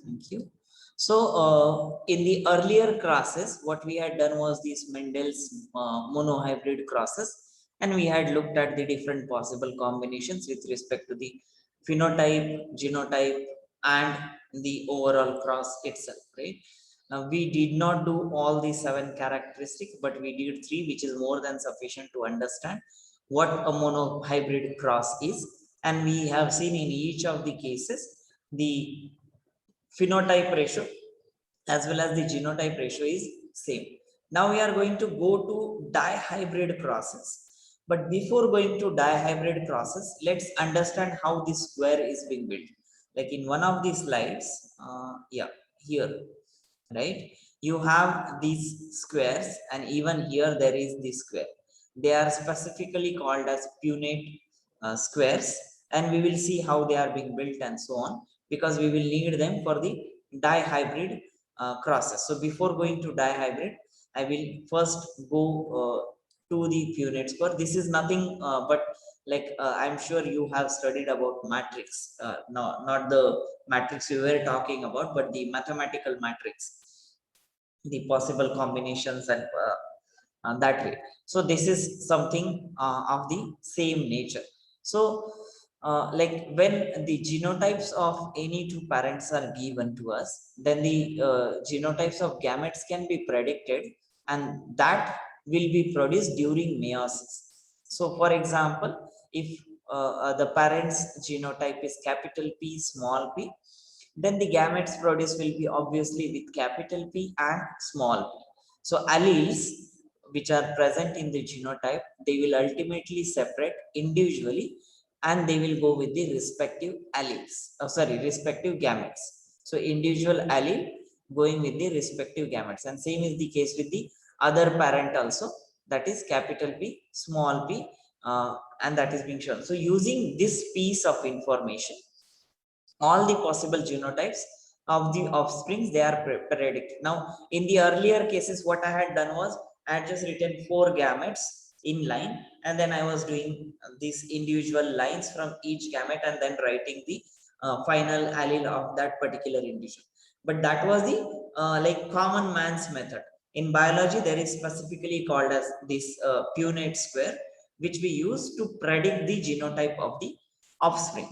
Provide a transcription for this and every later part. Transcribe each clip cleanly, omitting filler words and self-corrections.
Thank you. So, in the earlier classes, what we had done was these Mendel's monohybrid crosses, and we had looked at the different possible combinations with respect to the phenotype, genotype, and the overall cross itself, right? Now, we did not do all the 7 characteristics, but we did 3, which is more than sufficient to understand what a monohybrid cross is. And we have seen in each of the cases, the phenotype ratio as well as the genotype ratio is same. Now we are going to go to dihybrid crosses. But before going to dihybrid crosses, let's understand how this square is being built. Like in one of these slides, here, right? You have these squares, and even here there is this square. They are specifically called as Punnett squares, and we will see how they are being built and so on, because we will need them for the dihybrid crosses. So before going to dihybrid, I will first go to the Punnett square. This is nothing but I'm sure you have studied about matrix, not the matrix we were talking about, but the mathematical matrix, the possible combinations and that way. So this is something of the same nature. So like when the genotypes of any two parents are given to us, then the genotypes of gametes can be predicted, and that will be produced during meiosis. So for example, if the parent's genotype is capital P, small p, then the gametes produced will be obviously with capital P and small p. So alleles which are present in the genotype, they will ultimately separate individually, and they will go with the respective respective gametes. So individual allele going with the respective gametes, and same is the case with the other parent also, that is capital P, small p, and that is being shown. So using this piece of information, all the possible genotypes of the offsprings, they are predicted. Now, in the earlier cases, what I had done was I had just written 4 gametes in line, and then I was doing these individual lines from each gamete and then writing the final allele of that particular individual. But that was the common man's method. In biology, there is specifically called as this Punnett square, which we use to predict the genotype of the offspring.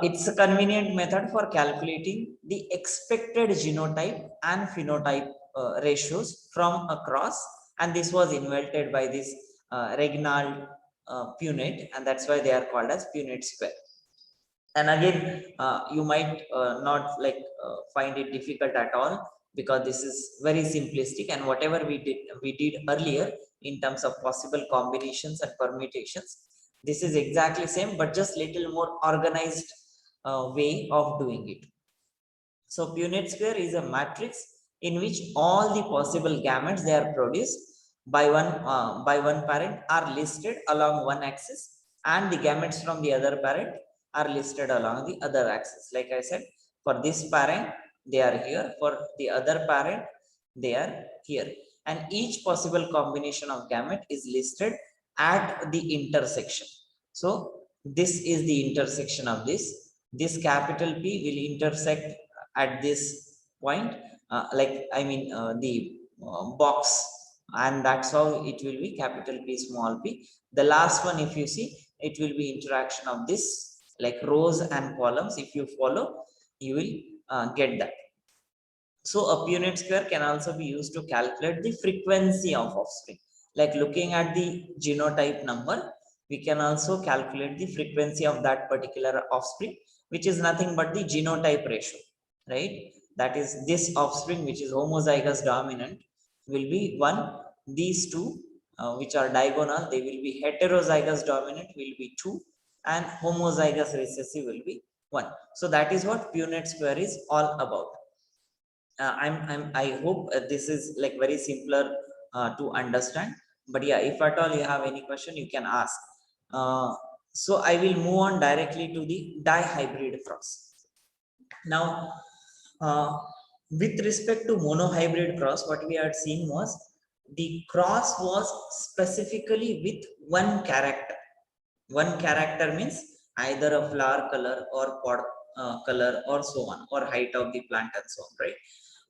It's a convenient method for calculating the expected genotype and phenotype ratios from a cross, and this was invented by this Reginald Punnett, and that's why they are called as Punnett square. And again, you might not find it difficult at all, because this is very simplistic, and whatever we did earlier in terms of possible combinations and permutations, this is exactly same, but just little more organized way of doing it. So Punnett square is a matrix in which all the possible gametes they are produced by one parent are listed along one axis, and the gametes from the other parent are listed along the other axis. Like I said, for this parent they are here, for the other parent they are here, and each possible combination of gamete is listed at the intersection. So this is the intersection of this capital P will intersect at this point, the box, and that's how it will be capital P, small p. The last one, if you see, it will be interaction of this, like rows and columns. If you follow, you will get that. So a Punnett square can also be used to calculate the frequency of offspring. Like looking at the genotype number, we can also calculate the frequency of that particular offspring, which is nothing but the genotype ratio, right? That is, this offspring which is homozygous dominant will be 1. These two which are diagonal, they will be heterozygous dominant will be 2, and homozygous recessive will be 1. So that is what Punnett square is all about. I hope this is like very simpler to understand, but yeah, if at all you have any question, you can ask. So I will move on directly to the dihybrid cross. Now, with respect to monohybrid cross, what we had seen was the cross was specifically with one character. One character means either a flower color or color or so on, or height of the plant and so on, right?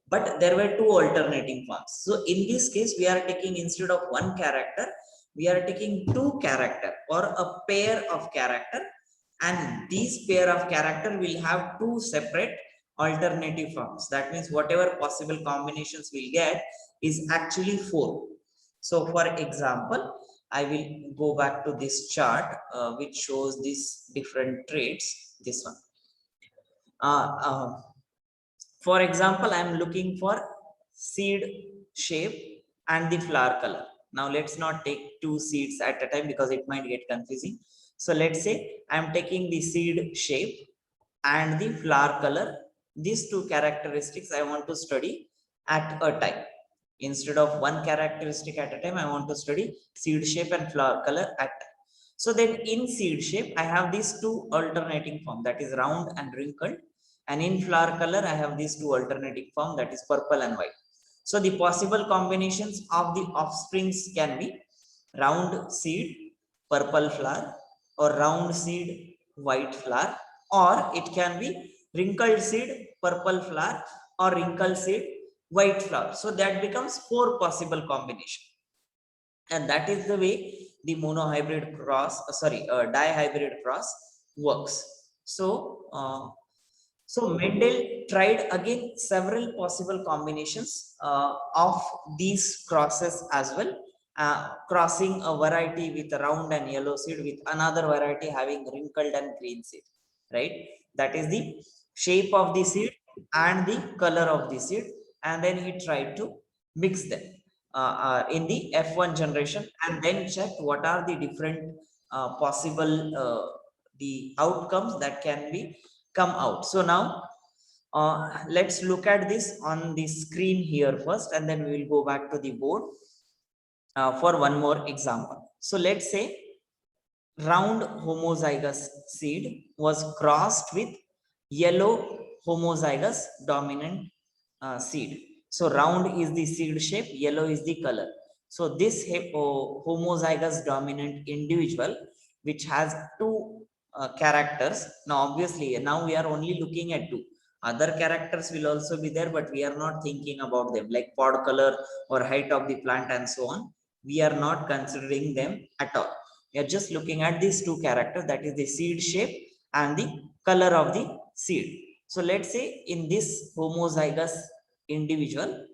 But there were two alternating forms. So in this case, we are taking, instead of one character, we are taking two character or a pair of character, and these pair of character will have two separate alternative forms. That means whatever possible combinations we'll get is actually four. So for example, I will go back to this chart, which shows these different traits. This one. For example, I am looking for seed shape and the flower color. Now let's not take two seeds at a time because it might get confusing. So let's say I am taking the seed shape and the flower color. These two characteristics I want to study at a time. Instead of one characteristic at a time, I want to study seed shape and flower color at time. So then in seed shape, I have these two alternating form, that is round and wrinkled. And in flower color, I have these two alternating form, that is purple and white. So the possible combinations of the offsprings can be round seed, purple flower, or round seed, white flower, or it can be wrinkled seed, purple flower, or wrinkled seed, white flower. So that becomes four possible combination. And that is the way the monohybrid cross, dihybrid cross works. So Mendel tried again several possible combinations of these crosses as well, crossing a variety with round and yellow seed with another variety having wrinkled and green seed, right? That is the shape of the seed and the color of the seed, and then he tried to mix them in the F1 generation, and then check what are the different possible the outcomes that can be come out. So now let's look at this on the screen here first, and then we will go back to the board for one more example. So let's say round homozygous seed was crossed with yellow homozygous dominant seed. So round is the seed shape, yellow is the color. So this homozygous dominant individual, which has two characters. Now obviously now we are only looking at two. Other characters will also be there, but we are not thinking about them, like pod color or height of the plant and so on. We are not considering them at all. We are just looking at these two characters, that is the seed shape and the color of the seed. So let's say in this homozygous individual,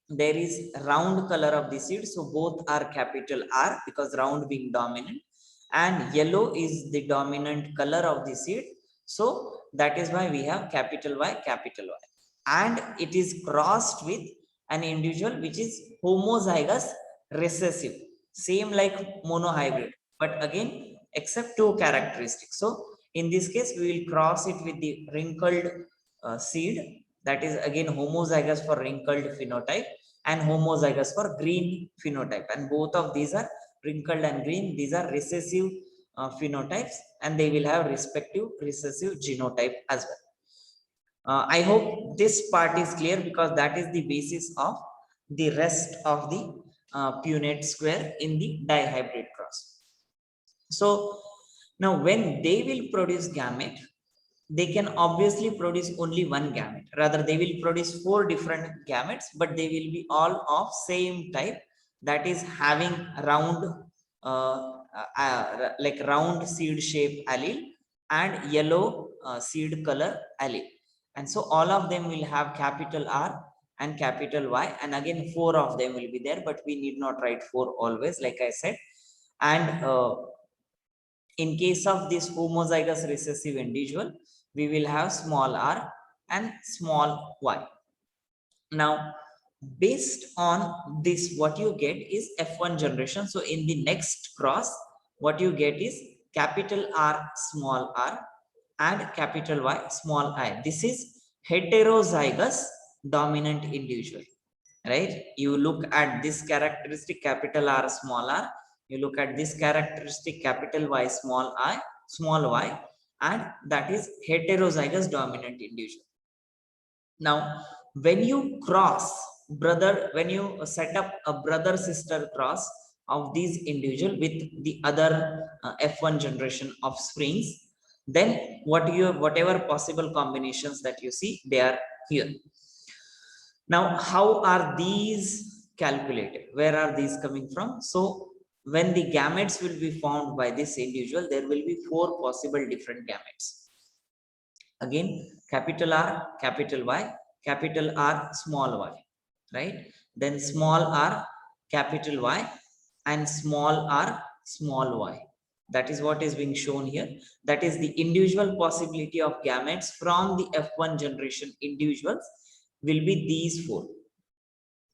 there is round color of the seed. So both are capital R because round being dominant, and yellow is the dominant color of the seed. So that is why we have capital Y, capital Y. And it is crossed with an individual which is homozygous recessive, same like monohybrid, but again except two characteristics. So in this case, we will cross it with the wrinkled seed, that is again homozygous for wrinkled phenotype and homozygous for green phenotype, and both of these are wrinkled and green. These are recessive phenotypes, and they will have respective recessive genotype as well. I hope this part is clear because that is the basis of the rest of the Punnett square in the dihybrid cross. So now when they will produce gamete, they can obviously produce only one gamete. Rather, they will produce four different gametes, but they will be all of same type, that is having round like round seed shape allele and yellow seed color allele. And so all of them will have capital R and capital Y, and again four of them will be there, but we need not write four always, like I said. And in case of this homozygous recessive individual, we will have small r and small y. Now, based on this, what you get is F1 generation. So in the next cross, what you get is capital R, small r, and capital Y, small I. This is heterozygous dominant individual, right? You look at this characteristic, capital R, small r. You look at this characteristic, capital Y, small I, small y, and that is heterozygous dominant individual. Now, when you when you set up a brother sister cross of these individual with the other F1 generation of springs, then whatever possible combinations that you see, they are here. Now, how are these calculated? Where are these coming from? So when the gametes will be found by this individual, there will be 4 possible different gametes. Again, capital R, capital Y, capital R, small y, right? Then small r, capital Y, and small r, small y. That is what is being shown here. That is the individual possibility of gametes from the F1 generation individuals will be these 4.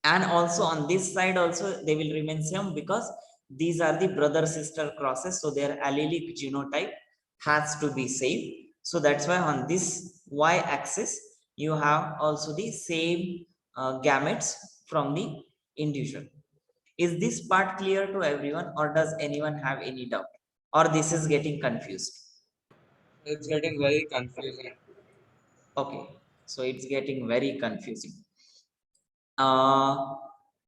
And also on this side also they will remain same, because these are the brother sister crosses, so their allelic genotype has to be same. So that's why on this y axis you have also the same gametes from the individual. Is this part clear to everyone, or does anyone have any doubt, or this is getting confused? It's getting very confusing. Okay, so it's getting very confusing. uh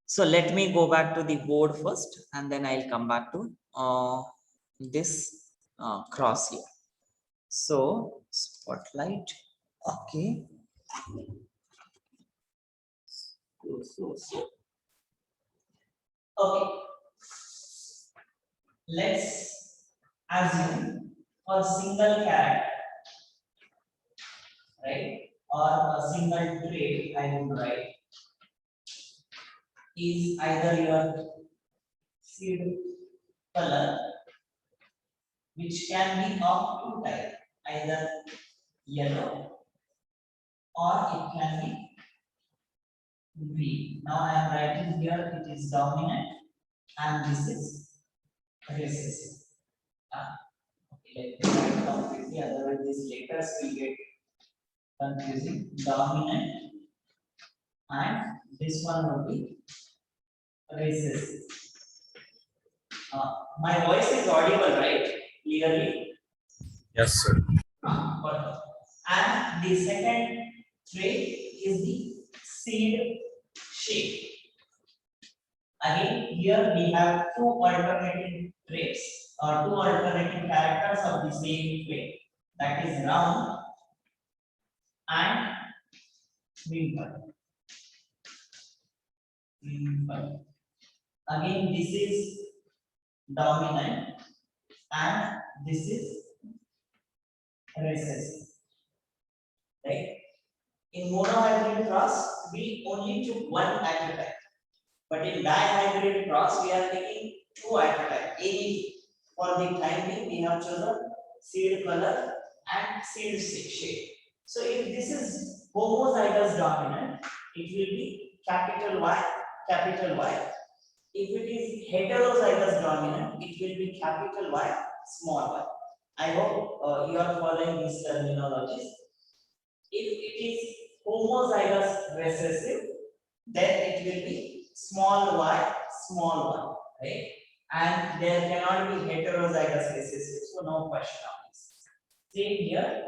so let me go back to the board first, and then I'll come back to this cross here. So spotlight. Okay. Okay. Let's assume a single character, right, or a single trait I would write is either your seed color, which can be of two types, either yellow or it can be green. Now I am writing here it is dominant and this is recessive. Okay, let me write completely, otherwise these letters will get confusing. Dominant, and this one will be recessive. My voice is audible, right? Clearly. Yes, sir. Perfect. And the second trait is the seed shape. Again, here we have two alternating traits or two alternating characters of the same trait. That is round and wimple. Wimple. Again, this is dominant and this is recessive. Right? In monohybrid cross, we only took one at a time. But in dihybrid cross, we are taking two at a time. Any for the time being, we have chosen seed color and seed shape. So if this is homozygous dominant, it will be capital Y, capital Y. If it is heterozygous dominant, it will be capital Y, small y. I hope you are following these terminologies. If it is homozygous recessive, then it will be small y, right? And there cannot be heterozygous recessive, so no question on this. Same here,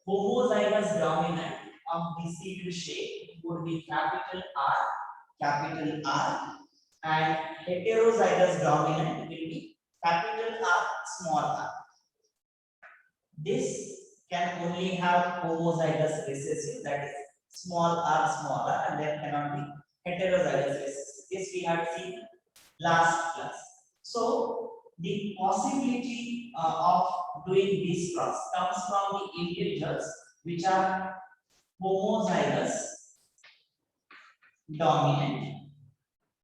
homozygous dominant of the seed shape would be capital R, and heterozygous dominant will be capital R, small r. This can only have homozygous recessive, that is small r, and there cannot be heterozygous recessive. This we had seen last class. So the possibility of doing this cross comes from the individuals which are homozygous dominant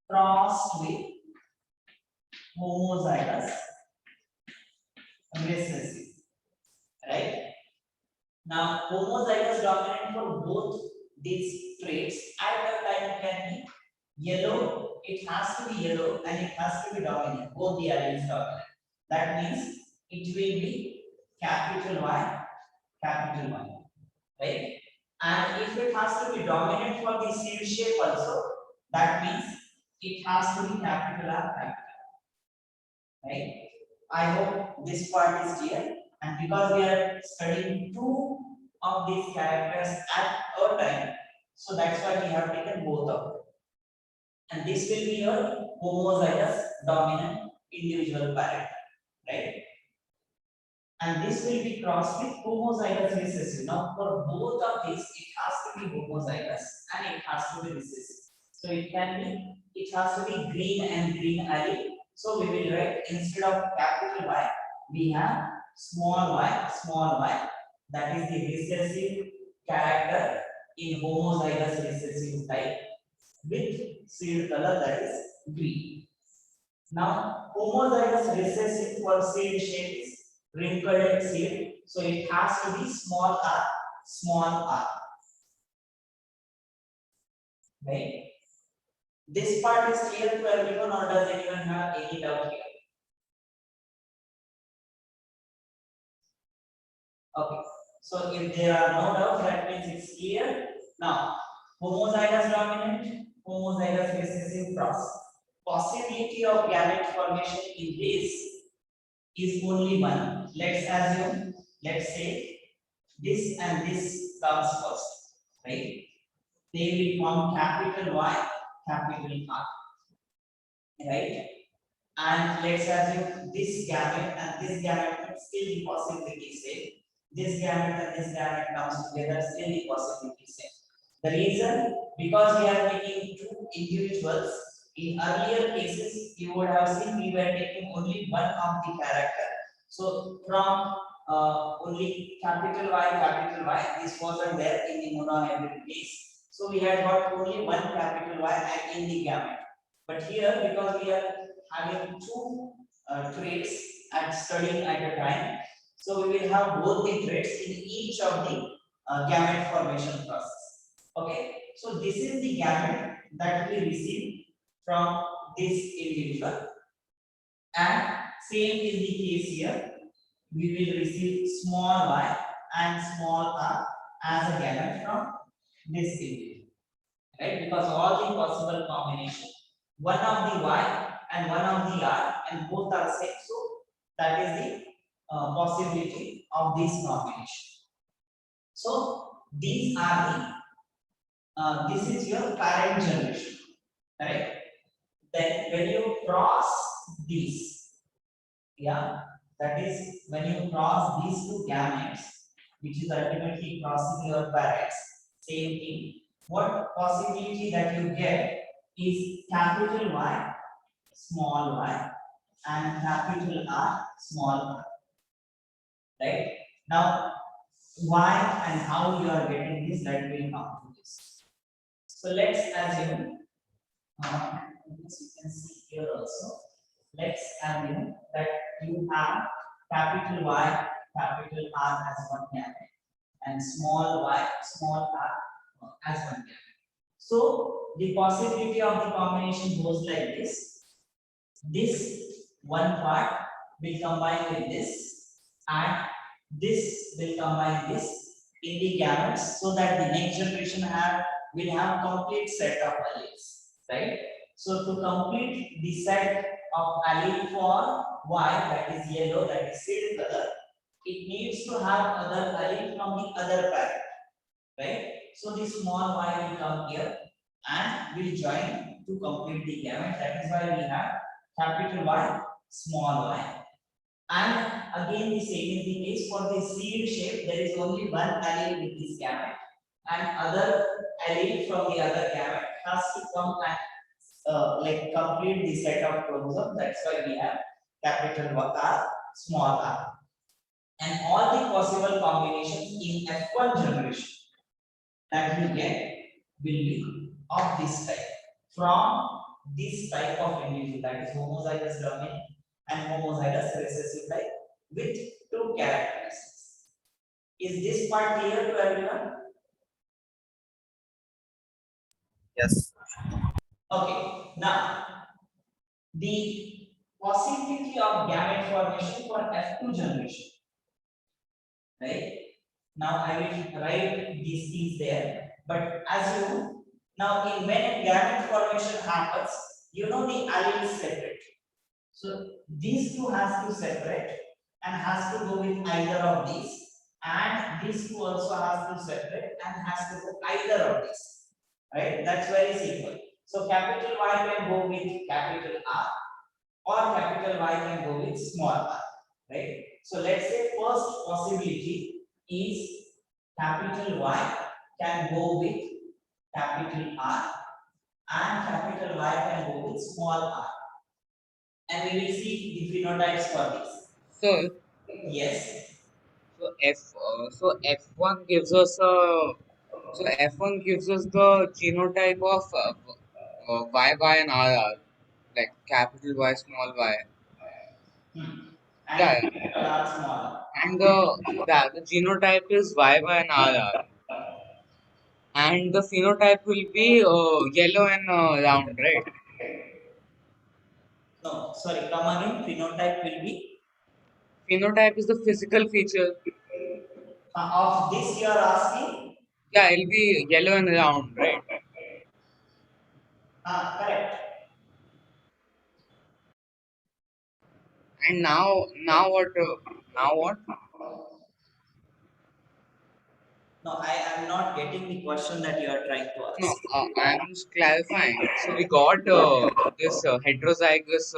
crossed with homozygous recessive, right? Now, homozygous dominant for both these traits at the time can be yellow. It has to be yellow and it has to be dominant. Both the alleles dominant. That means it will be capital Y, right? And if it has to be dominant for the seed shape also, that means it has to be capital R, right? I hope this part is clear. And because we are studying two of these characters at a time, so that's why we have taken both of them. And this will be your homozygous dominant individual parent, right? and this will be crossed with homozygous recessive. Now, for both of these, it has to be homozygous and it has to be recessive. So it has to be green and green allele. So we will write instead of capital Y, we have small y, that is the recessive character in homozygous recessive type with seed color that is green. Now, homozygous recessive for seed shape is wrinkled seed, so it has to be small r, right? This part is clear to everyone, or does anyone have any doubt here? Okay, so if there are no doubts, that means it's clear. Now, homozygous dominant, homozygous recessive cross. Possibility of gamete formation in this is only one. Let's assume, let's say this and this comes first, right? They will form capital Y, capital R, right? And let's assume this gamete and this gamete will still the possibility same. This gamete and this gamete comes together, still the possibility same. The reason, because we are taking two individuals. In earlier cases, you would have seen we were taking only one of the character. So from only capital Y, this wasn't there in the monohybrid case. So we had got only one capital Y and in the gamete. But here, because we are having two traits and studying at a time, so we will have both the traits in each of the gamete formation process. Okay, so this is the gamete that we receive from this individual, and same is the case here. We will receive small y and small r as a gamete from this individual, right? Because all the possible combination, one of the y and one of the r, and both are same, so that is the possibility of this combination. So these are the this is your parent generation, right? Then when you cross these, yeah, that is when you cross these two gametes, which is ultimately crossing your parents, same thing. What possibility that you get is capital Y, small y, and capital R, small r, right? Now, why and how you are getting this, that will come to this. So let's assume, as you can see here also, let's assume that you have capital Y, capital R as one gamete, and small y, small r as one gamete. So the possibility of the combination goes like this. This one part will combine with this, and this will combine this in the gametes, so that the next generation will have complete set of alleles, right? So to complete the set of allele for Y, that is yellow, that is seed color, it needs to have other allele from the other parent, right? So this small y will come here and will join to complete the gamete. That is why we have capital Y, small y. And again, the same is the case for the seed shape. There is only one allele with this gamete, and other allele from the other gamete has to come and like complete the set of chromosomes. That's why we have capital R, small r. And all the possible combinations in F1 generation that you get will be of this type, from this type of individual, that is homozygous dominant and homozygous recessive type with two characteristics. Is this part clear to everyone? Yes. Okay, now the possibility of gamete formation for F2 generation, right? Now I will write these things there, but as you now in when gamete formation happens, you know the allele is separate. So these two has to separate and has to go with either of these, and these two also has to separate and has to go either of these, right? That's very simple. So capital Y can go with capital R, or capital Y can go with small r, right? So let's say first possibility is capital Y can go with capital R and capital Y can go with small r. And we will see the phenotypes for this. So, Yes. so F1 gives us the genotype of YY and RR, like capital Y, small y. And Yeah, yeah. capital R small. And the genotype is YY and RR, and the phenotype will be yellow and round, right? No, sorry, come again. Phenotype will be Phenotype is the physical feature. of this you are asking. Yeah, it'll be yellow and round, right? Correct. And now what? Now what? No, I am not getting the question that you are trying to No, ask. I'm just clarifying. So we got this heterozygous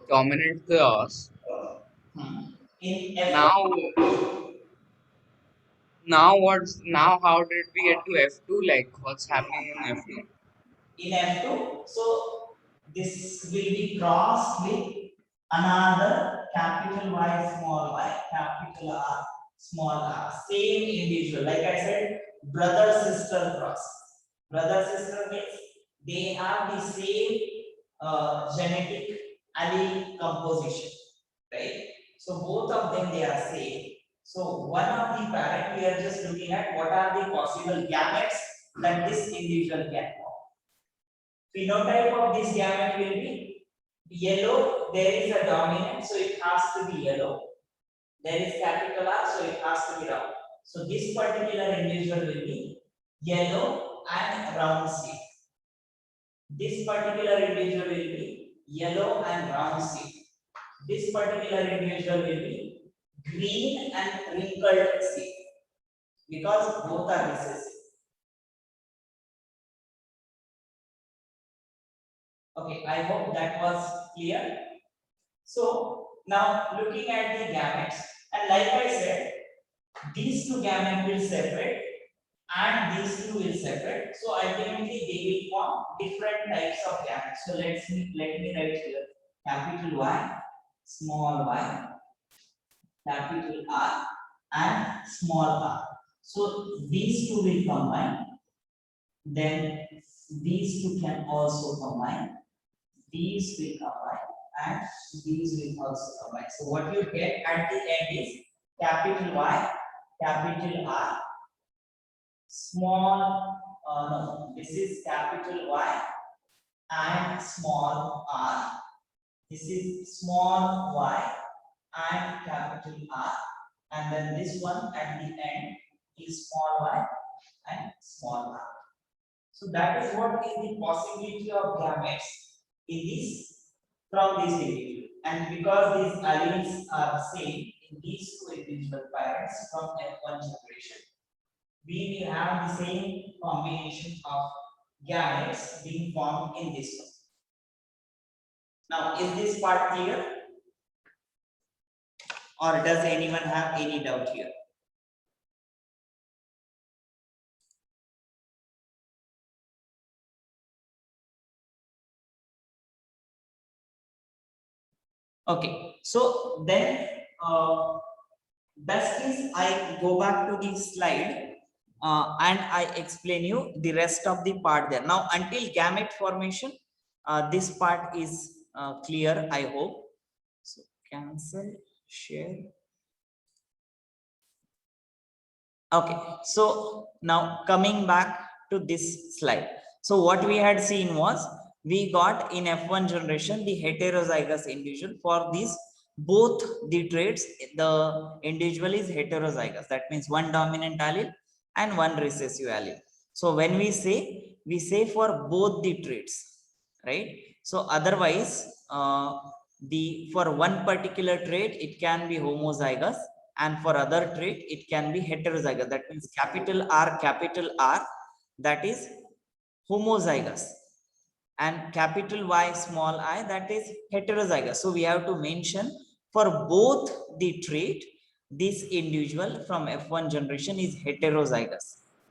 dominant class. In F1, Now, now how did we get to F2? Like what's happening in F2? in F2, so this will be crossed with another capital Y, small y, capital R, small r. Same individual. Like I said, brother sister cross. Brother sister means they have the same genetic allele composition, right? So both of them they are same. So one of the parent we are just looking at what are the possible gametes that this individual can form. Phenotype of this gamete will be yellow. There is a dominant, so it has to be yellow. There is capital R, so it has to be round. So this particular individual will be yellow and round seed. This particular individual will be yellow and round seed. This particular individual will be green and wrinkled seed because both are recessive. Okay, I hope that was clear. So now looking at the gametes, and like I said, these two gametes will separate and these two will separate. So ultimately they will form different types of gametes. So let me write here capital Y, small y, capital R, and small r. So these two will combine. Then these two can also combine. These will combine and these will also combine. So what you get at the end is capital Y, capital R, small, no, this is capital Y and small r. This is small y and capital R. And then this one at the end is small y and small r. So that is what is the possibility of gametes in this from this individual. And because these alleles are same in these two individual parents from F1 generation, we will have the same combination of gametes being formed in this one. Now, is this part clear? Or does anyone have any doubt here? Okay, so then best is I go back to the slide and I explain you the rest of the part there. Now, until gamete formation, this part is clear, I hope. So, cancel, share. Okay, so now coming back to this slide. So what we had seen was we got in F1 generation the heterozygous individual for these both the traits. The individual is heterozygous. That means one dominant allele and one recessive allele. So when we say for both the traits, right? So otherwise, the for one particular trait it can be homozygous, and for other trait it can be heterozygous. That means capital R, that is homozygous, and capital Y, small I, that is heterozygous. So we have to mention for both the trait, this individual from F1 generation is heterozygous,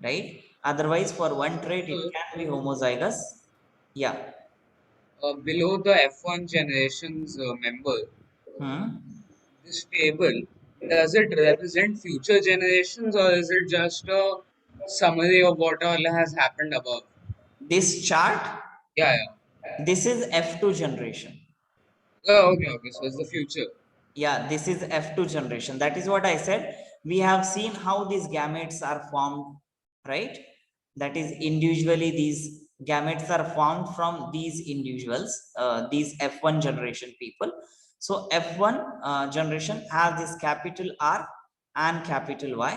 right? Otherwise, for one trait, it can be homozygous. Yeah. Below the F1 generation's member, Hmm. this table, does it represent future generations or is it just a summary of what all has happened above? This chart, Yeah, yeah. this is F2 generation. Oh, okay, okay. So it's the future. Yeah, this is F2 generation. That is what I said. We have seen how these gametes are formed, right? That is individually these gametes are formed from these individuals, these F1 generation people. So F1 generation has this capital R and capital Y,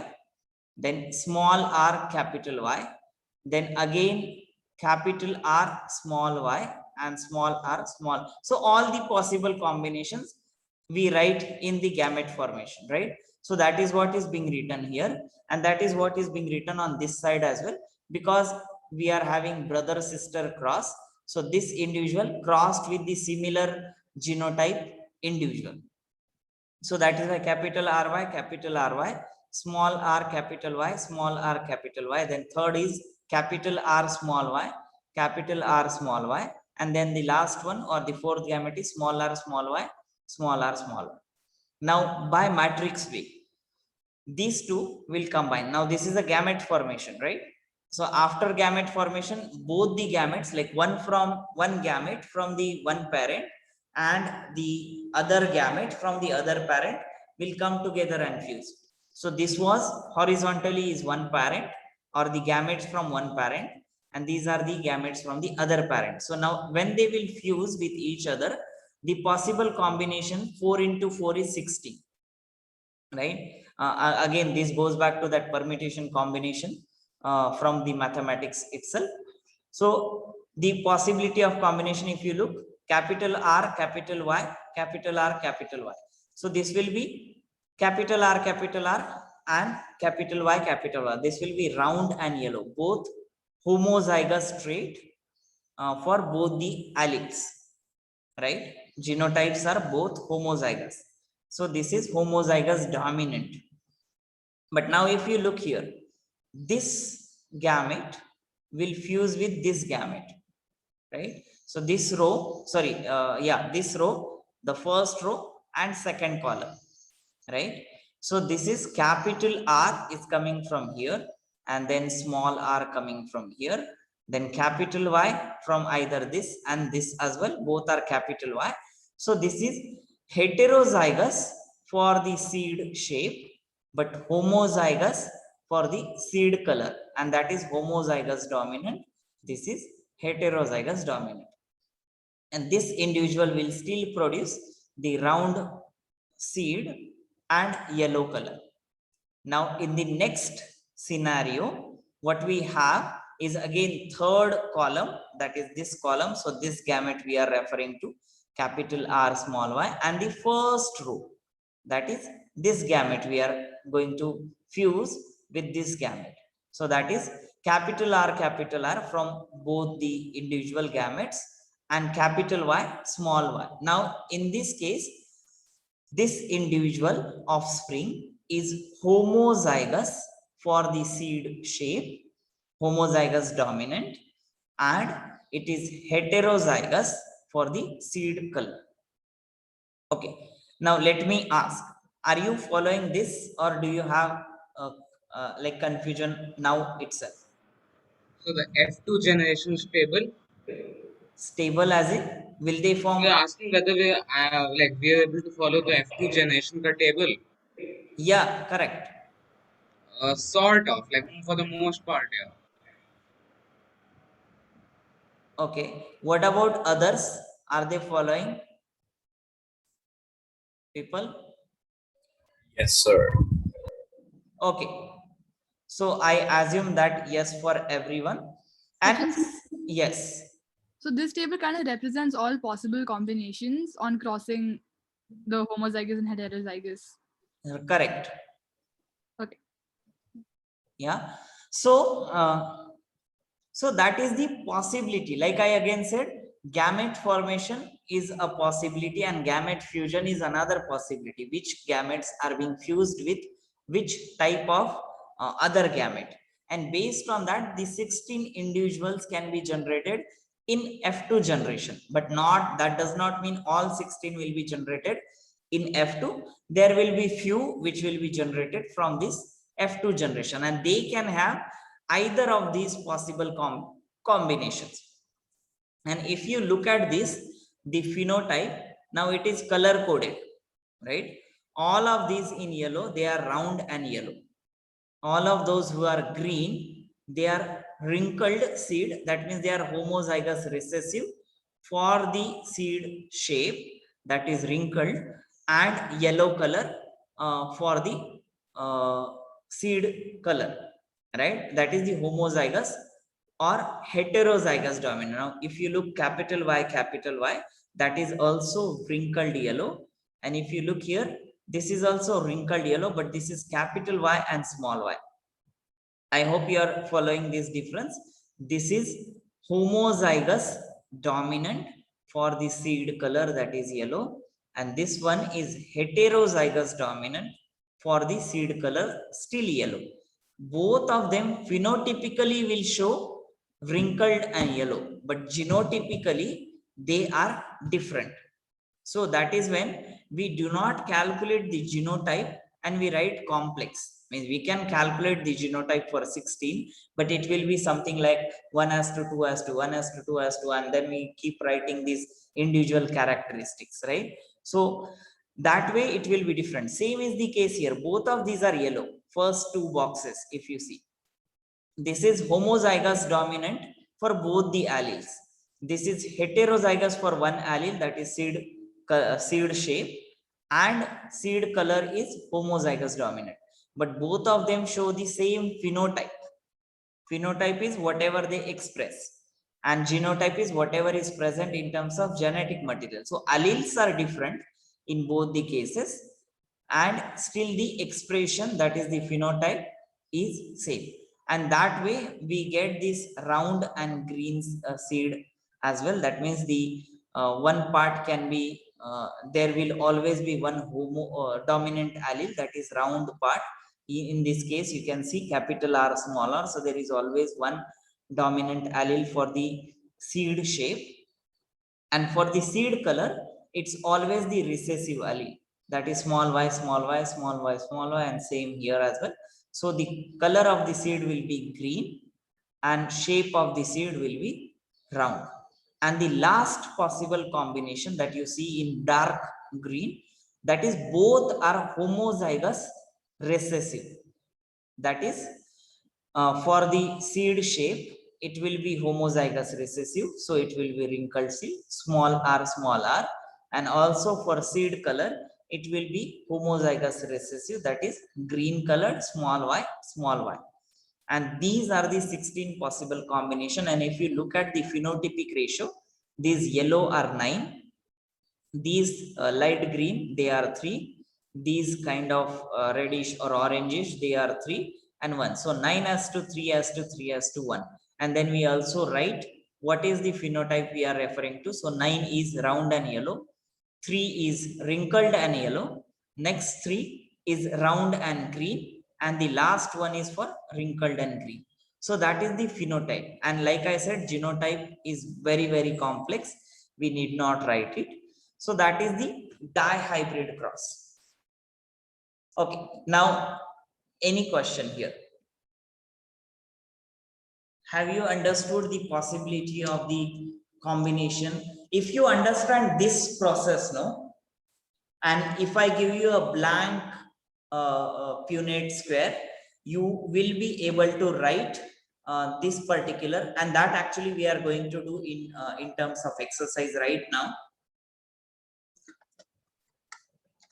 then small r capital Y, then again capital R small y and small r small. So all the possible combinations we write in the gamete formation, right? So that is what is being written here, and that is what is being written on this side as well, because we are having brother sister cross. So this individual crossed with the similar genotype individual. So that is why capital RY, capital RY, small r, capital Y, small r, capital Y. Then third is capital R, small y, capital R, small y. And then the last one or the fourth gamete is small r, small y, small r, small y. Now by matrix way, these two will combine. Now this is a gamete formation, right? So after gamete formation, both the gametes, like one gamete from the one parent and the other gamete from the other parent, will come together and fuse. So this was horizontally is one parent or the gametes from one parent, and these are the gametes from the other parent. So now when they will fuse with each other, the possible combination 4 into 4 is 60, right? Again, this goes back to that permutation combination from the mathematics itself. So the possibility of combination, if you look, capital R, capital Y, capital R, capital Y. So this will be capital R, and capital Y, capital Y. This will be round and yellow, both homozygous trait for both the alleles, right? Genotypes are both homozygous. So this is homozygous dominant. But now if you look here, this gamete will fuse with this gamete, right? So this row, sorry, this row, the first row and second column, right? So this is capital R is coming from here, and then small r coming from here, then capital Y from either this and this as well, both are capital Y. So this is heterozygous for the seed shape, but homozygous for the seed color, and that is homozygous dominant. This is heterozygous dominant, and this individual will still produce the round seed and yellow color. Now in the next scenario, what we have is again third column, that is this column. So this gamete we are referring to, capital R, small y, and the first row, that is this gamete we are going to fuse with this gamete. So that is capital R from both the individual gametes, and capital Y, small y. Now in this case, this individual offspring is homozygous for the seed shape, homozygous dominant, and it is heterozygous for the seed color. Okay, now let me ask, are you following this, or do you have like confusion now itself? So the F2 generations table, Stable as in, will they form? we are asking whether we are able to follow the F2 generation ka table. Yeah, correct. Sort of, like for the most part, yeah. Okay, what about others? Are they following people? Yes, sir. Okay, so I assume that yes for everyone, and Second, yes, so this table kind of represents all possible combinations on crossing the homozygous and heterozygous. correct. Okay. Yeah. So that is the possibility. Like I again said, gamete formation is a possibility and gamete fusion is another possibility. Which gametes are being fused with which type of other gamete, and based on that the 16 individuals can be generated in F2 generation, but not, that does not mean all 16 will be generated in F2. There will be few which will be generated from this F2 generation, and they can have either of these possible combinations. And if you look at this, the phenotype, now it is color coded, right? All of these in yellow, they are round and yellow. All of those who are green, they are wrinkled seed, that means they are homozygous recessive for the seed shape, that is wrinkled, and yellow color for the uh, seed color, right? That is the homozygous or heterozygous dominant. Now if you look capital Y, that is also wrinkled yellow, and if you look here, this is also wrinkled yellow, but this is capital Y and small y. I hope you are following this difference. This is homozygous dominant for the seed color, that is yellow, and this one is heterozygous dominant for the seed color, still yellow. Both of them phenotypically will show wrinkled and yellow, but genotypically they are different. So that is when we do not calculate the genotype and we write complex. Means we can calculate the genotype for 16, but it will be something like 1:2:1, 1:2:1, and then we keep writing these individual characteristics, right? So that way it will be different. Same is the case here. Both of these are yellow. First two boxes, if you see, this is homozygous dominant for both the alleles. This is heterozygous for one allele, that is seed shape, and seed color is homozygous dominant, but both of them show the same phenotype. Phenotype is whatever they express, and genotype is whatever is present in terms of genetic material. So alleles are different in both the cases, and still the expression, that is the phenotype, is same. And that way we get this round and green seed as well. That means the one part can be there will always be one dominant allele, that is round part. In this case you can see capital R, small r, so there is always one dominant allele for the seed shape. And for the seed color, it's always the recessive allele, that is small y, small y, small y, small y, and same here as well. So the color of the seed will be green and shape of the seed will be round. And the last possible combination that you see in dark green, that is both are homozygous recessive. That is for the seed shape, it will be homozygous recessive, so it will be wrinkled seed, small r, and also for seed color it will be homozygous recessive, that is green colored, small y. And these are the 16 possible combination. And if you look at the phenotypic ratio, these yellow are 9, these light green, they are 3, these kind of reddish or orangish, they are 3 and 1. So 9:3:3:1. And then we also write what is the phenotype we are referring to. So 9 is round and yellow, 3 is wrinkled and yellow, next 3 is round and green, and the last one is for wrinkled and green. So that is the phenotype. And like I said, genotype is very, very complex. We need not write it. So that is the dihybrid cross. Okay, now any question here? Have you understood the possibility of the combination? If you understand this process, no, and if I give you a blank Punnett square, you will be able to write this particular, and that actually we are going to do in terms of exercise right now.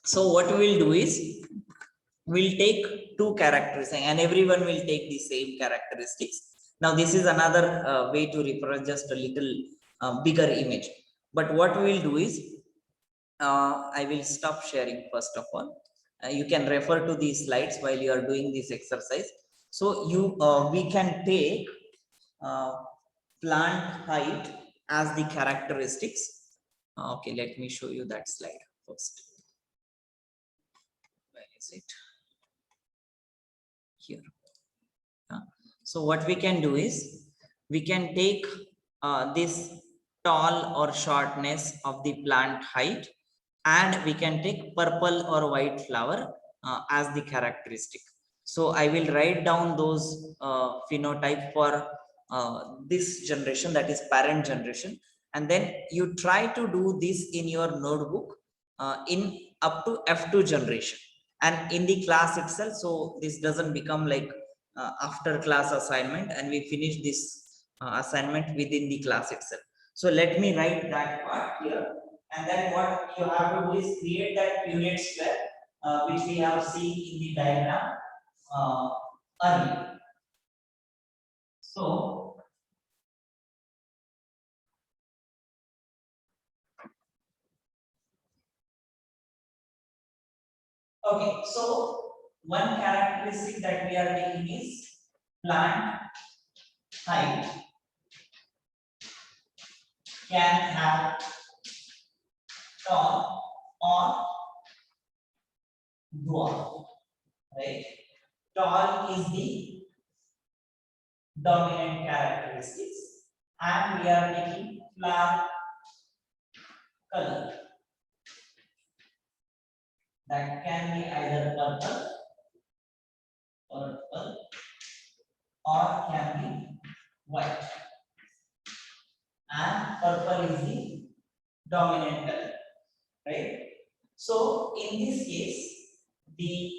So what we will do is we'll take two characteristics and everyone will take the same characteristics. Now this is another way to represent just a little bigger image. But what we will do is I will stop sharing first of all. You can refer to these slides while you are doing this exercise. So we can take plant height as the characteristics, Okay, let me show you that slide first. Where is it? Here. So what we can do is we can take this tall or shortness of the plant height, and we can take purple or white flower as the characteristic. So I will write down those phenotype for this generation, that is parent generation, and then you try to do this in your notebook in up to F2 generation and in the class itself, so this doesn't become like after class assignment and we finish this assignment within the class itself. So let me write that part here, and then what you have to do is create that unit square which we have seen in the diagram earlier. So okay, so one characteristic that we are taking is plant height can have tall or dwarf, right? Tall is the dominant characteristics, and we are taking flower color that can be either purple or can be white, and purple is the dominant color, right? So in this case, the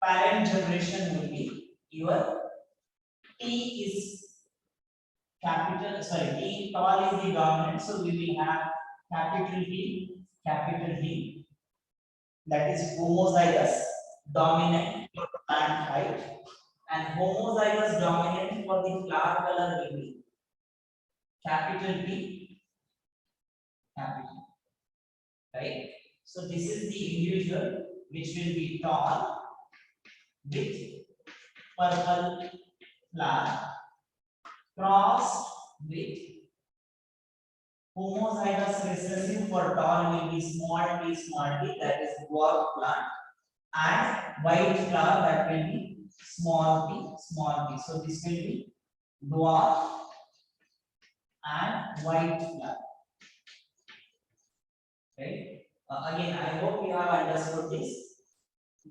parent generation will be your T is capital, sorry, T tall is the dominant, so we will have capital T, that is homozygous dominant for plant height, and homozygous dominant for the flower color will be capital T, capital, right? So this is the individual which will be tall with purple flower crossed with homozygous recessive for tall will be small t, that is dwarf plant, and white flower that will be small p. So this will be dwarf and white flower, right? Again, I hope you have understood this.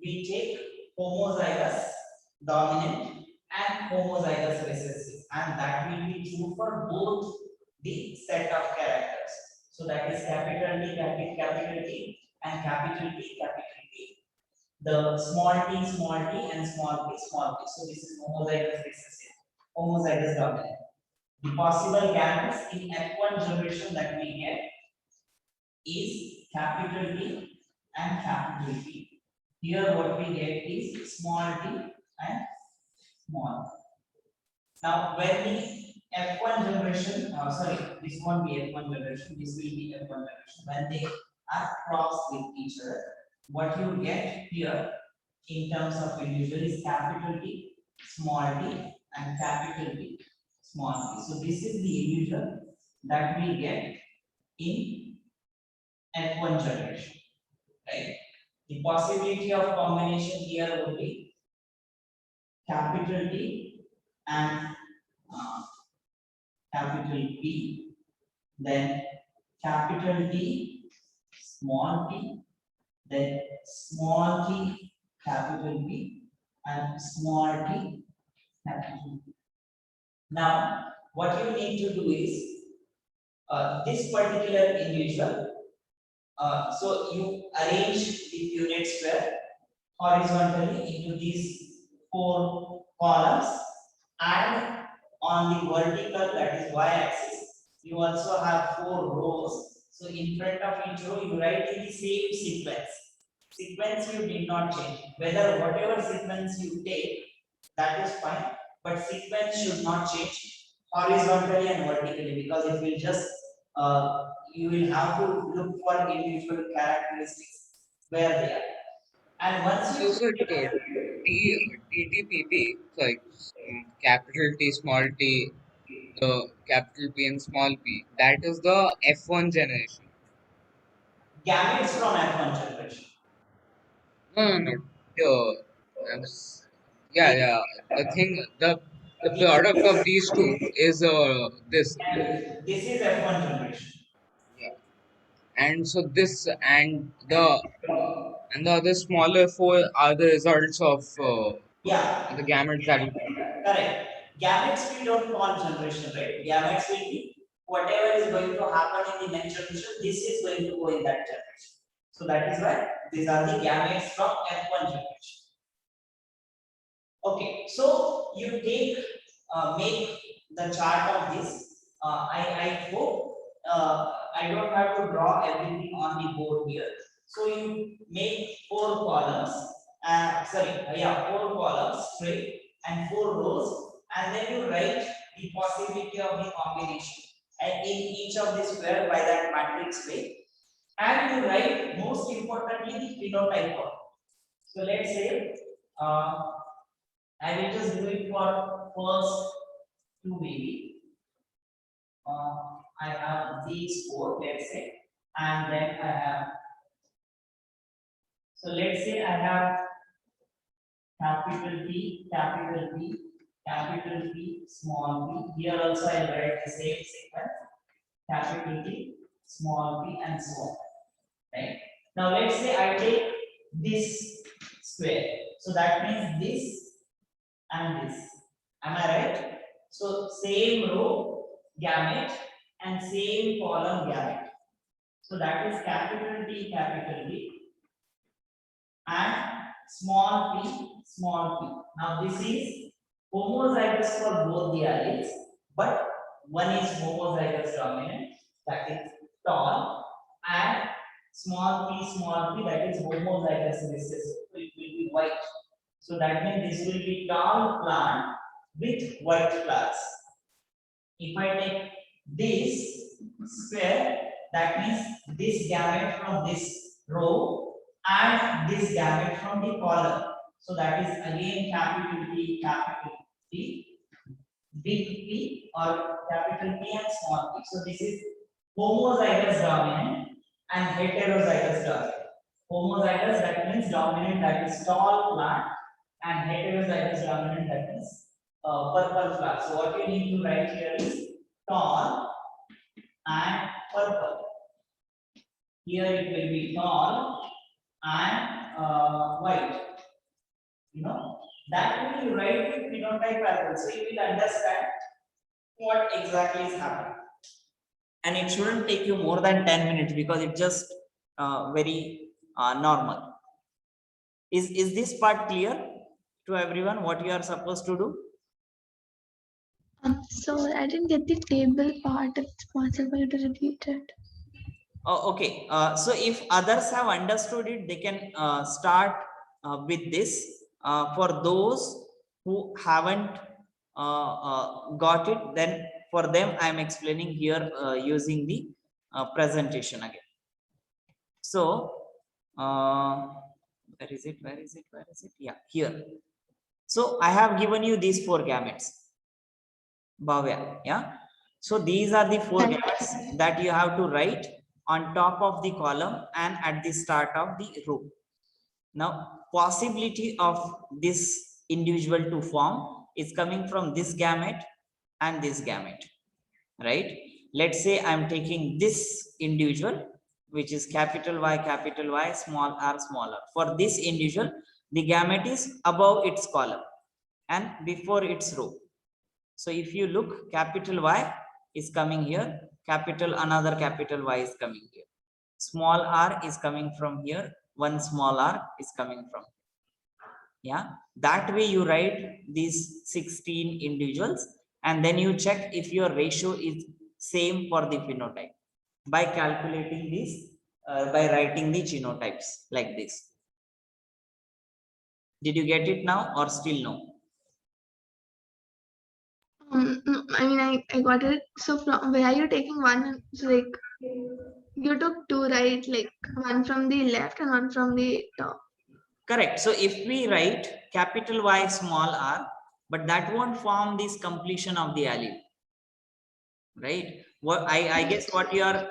We take homozygous dominant and homozygous recessive, and that will be true for both the set of characters. So that is capital T, capital T, and capital T, capital T. The small t, and small p, small p. So this is homozygous recessive, homozygous dominant. The possible gametes in F1 generation that we get is capital T and capital T. Here what we get is small t and small. Now when the F1 generation, sorry, this won't be F1 generation, this will be F1 generation. When they are crossed with each other, what you get here in terms of individual is capital T, small t, and capital T, small t. So this is the individual that we get in F1 generation, right? The possibility of combination here would be capital T and uh, capital P, then capital T, small t, then small t, capital P, and small t, capital P. Now, what you need to do is this particular individual. So you arrange the unit square horizontally into these four columns, and on the vertical, that is y-axis, you also have four rows. So in front of each row, you write in the same sequence. Sequence you did not change. Whether whatever sequence you take, that is fine, but sequence should not change horizontally and vertically, because it will just you will have to look for individual characteristics where they are. And once So, you so TTPP, sorry, capital T, small t, the capital P and small p, that is the F1 generation. gametes from F1 generation. No, no, no. Yeah. The thing, the product of these two is this. This is F1 generation. Yeah. And so this and the other smaller four are the results of Yeah, the gametes that you. correct. Gametes we don't call generation, right? Gametes will be whatever is going to happen in the next generation, this is going to go in that generation. So that is why these are the gametes from F1 generation. Okay, so you make the chart of this. I hope I don't have to draw everything on the board here. So you make 4 columns. Four columns straight and 4 rows, and then you write the possibility of the combination and in each of the square by that matrix way. And you write most importantly the phenotype of. So let's say. I will just do it for first 2 maybe. I have these 4, let's say, and then I have. So let's say I have capital P, capital P, capital P, small p. Here also I will write the same sequence: capital P, small p, and so on. Right. Now let's say I take this square. So that means this and this. Am I right? So same row gamete and same column gamete. So that is capital T and small p small p. Now this is homozygous for both the alleles, but one is homozygous dominant, that is tall, and small p that is homozygous recessive. So it will be white. So that means this will be tall plant with white flowers. If I take this square, that means this gamete from this row and this gamete from the column. So that is again capital T, big P or capital P and small p. So this is homozygous dominant and heterozygous dominant. Homozygous, that means dominant, that is tall plant, and heterozygous dominant, that is purple flower. So what you need to write here is tall and purple. Here it will be tall and white. You know, that will you write the phenotype as well. So you will understand what exactly is happening. And it shouldn't take you more than 10 minutes because it's just very normal. Is this part clear to everyone what you are supposed to do? So I didn't get the table part. If it's possible to repeat it. Oh, okay. So if others have understood it, they can start with this. For those who haven't got it, then for them I am explaining here using the presentation again. So where is it? Yeah, here. So I have given you these 4 gametes. Bhavya, yeah. So these are the 4 gametes that you have to write on top of the column and at the start of the row. Now, possibility of this individual to form is coming from this gamete and this gamete, right? Let's say I'm taking this individual, which is capital Y, small r, small r. For this individual, the gamete is above its column and before its row. So if you look, capital Y is coming here, another capital Y is coming here. Small r is coming from here, one small r is coming from here. Yeah, that way you write these 16 individuals and then you check if your ratio is same for the phenotype by calculating this, by writing the genotypes like this. Did you get it now or still no? No, I mean, I got it. So from where are you taking one? So like you took 2, right? Like one from the left and one from the top. Correct. So if we write capital Y, small r, but that won't form this completion of the allele, right? What I guess what you are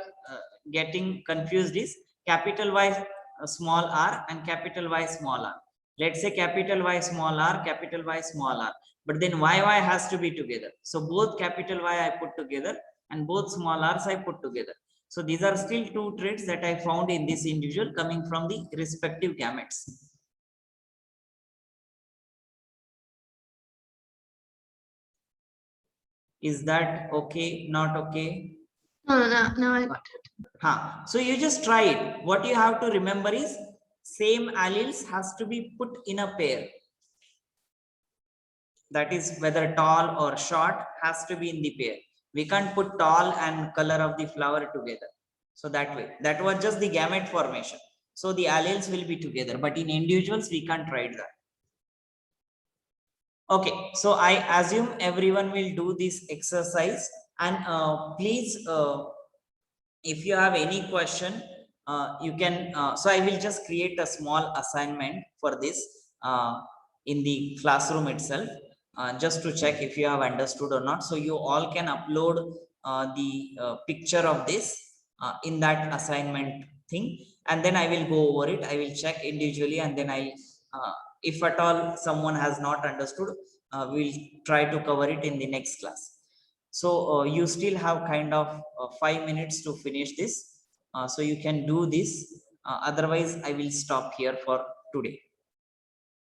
getting confused is capital Y small r and capital Y small r. Let's say capital Y small r, capital Y small r, but then YY has to be together. So both capital Y I put together and both small r's I put together. So these are still two traits that I found in this individual coming from the respective gametes. Is that okay? Not okay? No, now I got it. So you just try it. What you have to remember is same alleles has to be put in a pair. That is whether tall or short has to be in the pair. We can't put tall and color of the flower together. So that way, that was just the gamete formation. So the alleles will be together, but in individuals, we can't write that. Okay, so I assume everyone will do this exercise, and please, if you have any question, you can, so I will just create a small assignment for this in the classroom itself, just to check if you have understood or not. So you all can upload the picture of this in that assignment thing, and then I will go over it. I will check individually, and then if at all someone has not understood, we'll try to cover it in the next class. So you still have kind of 5 minutes to finish this. So you can do this. Otherwise, I will stop here for today.